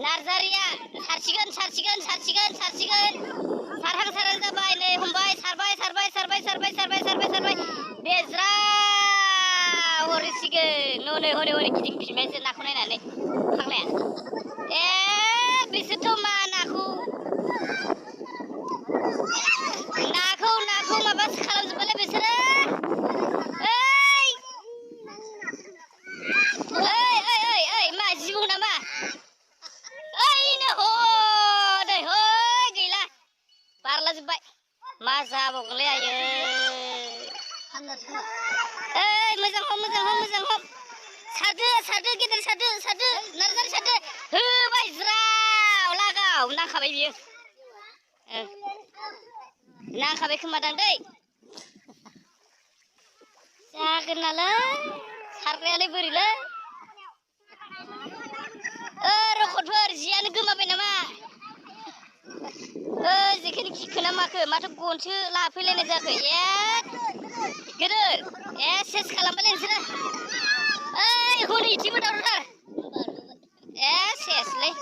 नार्जारिया सारसिगोन सारहां जाबाय नै हमबाय सारबाय बेज्रा हरसिगोन हनै गिदिंफिनबायसो नाखौ नायनानै फाग्लाया ए बिसोरथ' मा नाखौ माबासो खालामजोब्बायलै बिसोरो ओइ मा जिबौ नामा बारलाजोब्बाय मा जाबावगोनलै आयै ओइ मोजां हम सारदो गेदेर सारदो नार्जारि सारदो होबाय ज्राव लागाव नांखाबाय बियो नांखाबाय खोमादां दै जागोन नालाय सारग्रायालाय बोरैलै रखतफोर जियानो गोमाबाय नामा जेखायनो गिखोना माखो माथो गनसो लाफैलायनाय जाखो गेदेर सेस खालामबायलै नोंसोरो ओइ हनै इथिंबो दावरावथार सेसलै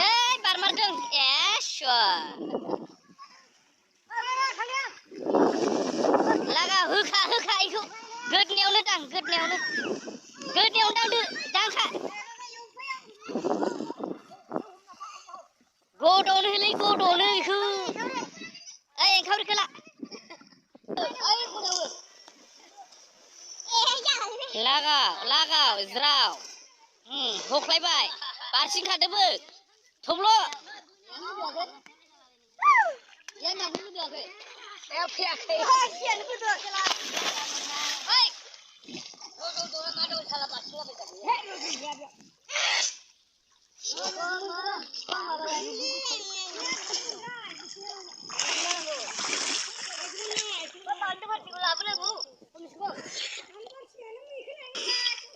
ओइ बारमारदों लागा होखा इखौ गोदनायावनो दांदो दांखा गद'नो इखौ ओइ एंखावरि खोला लागाव ज्राव हख्लायबाय बारसिंखादोबो थब्ल' फैयाखै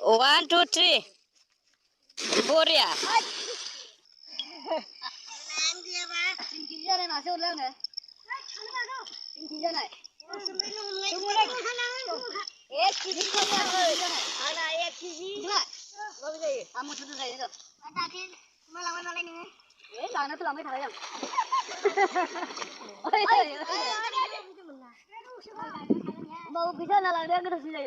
One, two, three. Boria. Mau bisa nalar dia ke sini.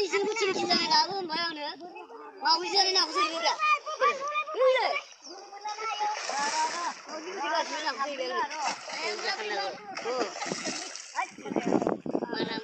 Isin kucing kisahnya lalu bayangnya mau bisarin aku sendiri mana